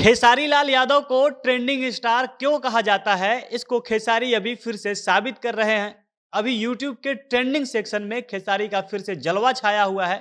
खेसारी लाल यादव को trending star क्यों कहा जाता है, इसको खेसारी अभी फिर से साबित कर रहे हैं। अभी यूट्यूब के ट्रेंडिंग सेक्शन में खेसारी का फिर से जलवा छाया हुआ है।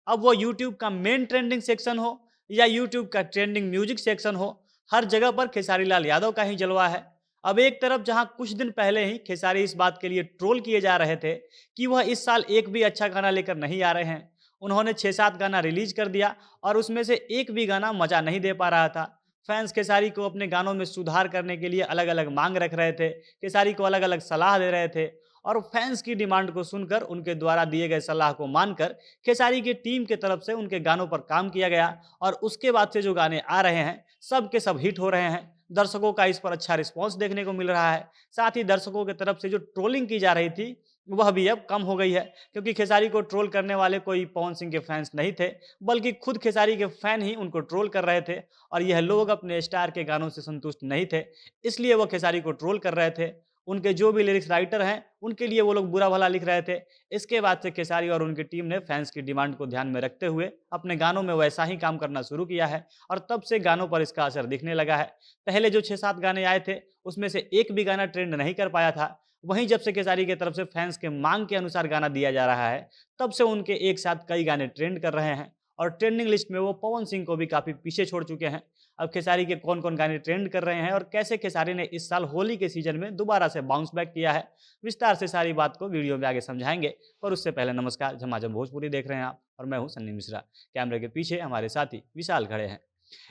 अब वो यूट्यूब का मेन ट्रेंडिंग सेक्शन हो या यूट्यूब का ट्रेंडिंग म्यूजिक सेक्शन हो, हर जगह पर खेसारी लाल यादव का ही जलवा है। अब एक तरफ जहां कुछ दिन पहले ही खेसारी इस बात के लिए ट्रोल किए जा रहे थे कि वह इस साल एक भी अच्छा गाना लेकर नहीं आ रहे हैं। उन्होंने 6-7 गाना रिलीज कर दिया और उसमें से एक भी गाना मजा नहीं दे पा रहा था। फैंस खेसारी को अपने गानों में सुधार करने के लिए अलग-अलग मांग रख रहे थे, खेसारी को अलग-अलग सलाह दे रहे थे और फैंस की डिमांड को सुनकर उनके द्वारा दिए गए सलाह को मानकर खेसारी की टीम की तरफ से उनके गानों पर काम किया गया और उसके बाद से जो गाने आ रहे हैं, सब के सब हिट हो रहे हैं। दर्शकों का इस पर अच्छा रिस्पॉन्स देखने को मिल रहा है। साथ ही दर्शकों की तरफ से जो ट्रोलिंग की जा रही थी, वह भी अब कम हो गई है क्योंकि खेसारी को ट्रोल करने वाले कोई पवन सिंह के फैंस नहीं थे, बल्कि खुद खेसारी के फैन ही उनको ट्रोल कर रहे थे और यह लोग अपने स्टार के गानों से संतुष्ट नहीं थे, इसलिए वो खेसारी को ट्रोल कर रहे थे। उनके जो भी लिरिक्स राइटर हैं, उनके लिए वो लोग बुरा भला लिख रहे थे। इसके बाद से खेसारी और उनकी टीम ने फैंस की डिमांड को ध्यान में रखते हुए अपने गानों में वैसा ही काम करना शुरू किया है और तब से गानों पर इसका असर दिखने लगा है। पहले जो 6-7 गाने आए थे, उसमें से एक भी गाना ट्रेंड नहीं कर पाया था। वहीं जब से खेसारी की तरफ से फैंस के मांग के अनुसार गाना दिया जा रहा है, तब से उनके एक साथ कई गाने ट्रेंड कर रहे हैं और ट्रेंडिंग लिस्ट में वो पवन सिंह को भी काफ़ी पीछे छोड़ चुके हैं। अब खेसारी के कौन-कौन गाने ट्रेंड कर रहे हैं और कैसे खेसारी ने इस साल होली के सीजन में दोबारा से बाउंस बैक किया है, विस्तार से सारी बात को वीडियो में आगे समझाएँगे। पर उससे पहले नमस्कार, झमाझम भोजपुरी देख रहे हैं आप और मैं हूँ सन्नी मिश्रा। कैमरे के पीछे हमारे साथी विशाल खड़े हैं।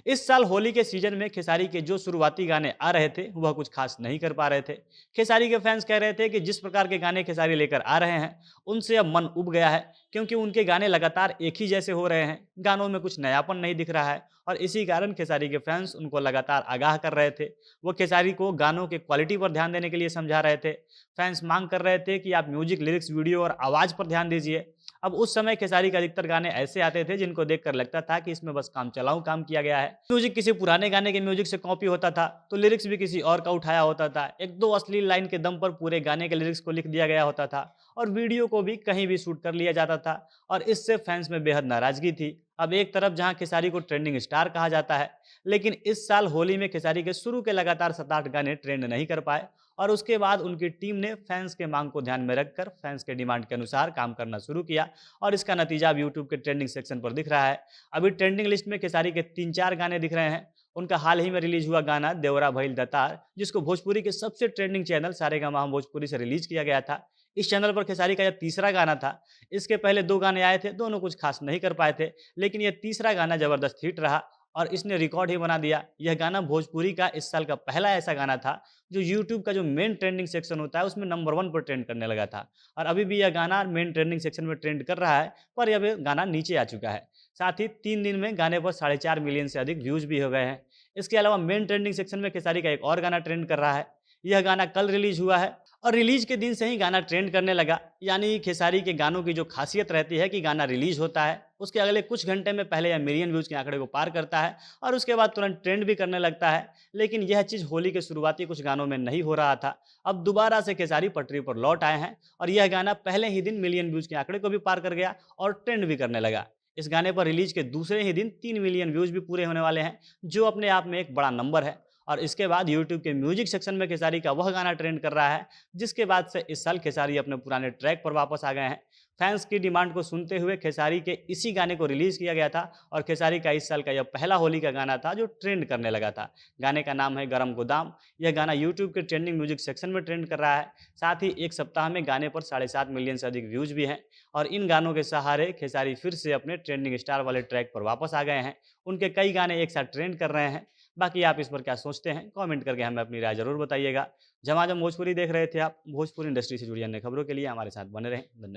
इस साल होली के सीजन में खेसारी के जो शुरुआती गाने आ रहे थे, वह कुछ खास नहीं कर पा रहे थे। खेसारी के फैंस कह रहे थे कि जिस प्रकार के गाने खेसारी लेकर आ रहे हैं, उनसे अब मन उब गया है क्योंकि उनके गाने लगातार एक ही जैसे हो रहे हैं, गानों में कुछ नयापन नहीं दिख रहा है और इसी कारण खेसारी के फैंस उनको लगातार आगाह कर रहे थे। वो खेसारी को गानों के क्वालिटी पर ध्यान देने के लिए समझा रहे थे। फैंस मांग कर रहे थे कि आप म्यूजिक, लिरिक्स, वीडियो और आवाज़ पर ध्यान दीजिए। अब उस समय खेसारी के अधिकतर गाने ऐसे आते थे जिनको देखकर लगता था कि इसमें बस काम चलाऊ काम किया गया है। म्यूजिक किसी पुराने गाने के म्यूजिक से कॉपी होता था, तो लिरिक्स भी किसी और का उठाया होता था। 1-2 अश्लील लाइन के दम पर पूरे गाने के लिरिक्स को लिख दिया गया होता था और वीडियो को भी कहीं भी शूट कर लिया जाता था और इससे फैंस में बेहद नाराजगी थी। अब एक तरफ जहां खेसारी को ट्रेंडिंग स्टार कहा जाता है, लेकिन इस साल होली में खेसारी के शुरू के लगातार 7-8 गाने ट्रेंड नहीं कर पाए और उसके बाद उनकी टीम ने फैंस के मांग को ध्यान में रखकर फैंस के डिमांड के अनुसार काम करना शुरू किया और इसका नतीजा अब यूट्यूब के ट्रेंडिंग सेक्शन पर दिख रहा है। अभी ट्रेंडिंग लिस्ट में खेसारी के 3-4 गाने दिख रहे हैं। उनका हाल ही में रिलीज हुआ गाना देवरा भइल दतार, जिसको भोजपुरी के सबसे ट्रेंडिंग चैनल सारेगामा भोजपुरी से रिलीज किया गया था। इस चैनल पर खेसारी का यह तीसरा गाना था। इसके पहले 2 गाने आए थे, दोनों कुछ खास नहीं कर पाए थे, लेकिन यह तीसरा गाना जबरदस्त हिट रहा और इसने रिकॉर्ड ही बना दिया। यह गाना भोजपुरी का इस साल का पहला ऐसा गाना था जो यूट्यूब का जो मेन ट्रेंडिंग सेक्शन होता है, उसमें नंबर 1 पर ट्रेंड करने लगा था और अभी भी यह गाना मेन ट्रेंडिंग सेक्शन में ट्रेंड कर रहा है, पर अब ये गाना नीचे आ चुका है। साथ ही 3 दिन में गाने पर 4.5 मिलियन से अधिक व्यूज भी हो गए हैं। इसके अलावा मेन ट्रेंडिंग सेक्शन में खेसारी का एक और गाना ट्रेंड कर रहा है। यह गाना कल रिलीज हुआ है और रिलीज के दिन से ही गाना ट्रेंड करने लगा। यानी खेसारी के गानों की जो खासियत रहती है कि गाना रिलीज होता है, उसके अगले कुछ घंटे में पहले यह मिलियन व्यूज के आंकड़े को पार करता है और उसके बाद तुरंत ट्रेंड भी करने लगता है। लेकिन यह चीज़ होली के शुरुआती कुछ गानों में नहीं हो रहा था। अब दोबारा से खेसारी पटरी पर लौट आए हैं और यह गाना पहले ही दिन मिलियन व्यूज के आंकड़े को भी पार कर गया और ट्रेंड भी करने लगा। इस गाने पर रिलीज के दूसरे ही दिन 3 मिलियन व्यूज भी पूरे होने वाले हैं, जो अपने आप में एक बड़ा नंबर है। और इसके बाद यूट्यूब के म्यूजिक सेक्शन में खेसारी का वह गाना ट्रेंड कर रहा है, जिसके बाद से इस साल खेसारी अपने पुराने ट्रैक पर वापस आ गए हैं। फैंस की डिमांड को सुनते हुए खेसारी के इसी गाने को रिलीज किया गया था और खेसारी का इस साल का यह पहला होली का गाना था जो ट्रेंड करने लगा था। गाने का नाम है गरम गोदाम। यह गाना यूट्यूब के ट्रेंडिंग म्यूजिक सेक्शन में ट्रेंड कर रहा है। साथ ही एक सप्ताह में गाने पर 7.5 मिलियन से अधिक व्यूज भी हैं और इन गानों के सहारे खेसारी फिर से अपने ट्रेंडिंग स्टार वाले ट्रैक पर वापस आ गए हैं। उनके कई गाने एक साथ ट्रेंड कर रहे हैं। बाकी आप इस पर क्या सोचते हैं, कमेंट करके हमें अपनी राय जरूर बताइएगा। झमाझम भोजपुरी देख रहे थे आप। भोजपुरी इंडस्ट्री से जुड़ी अन्य खबरों के लिए हमारे साथ बने रहें। धन्यवाद।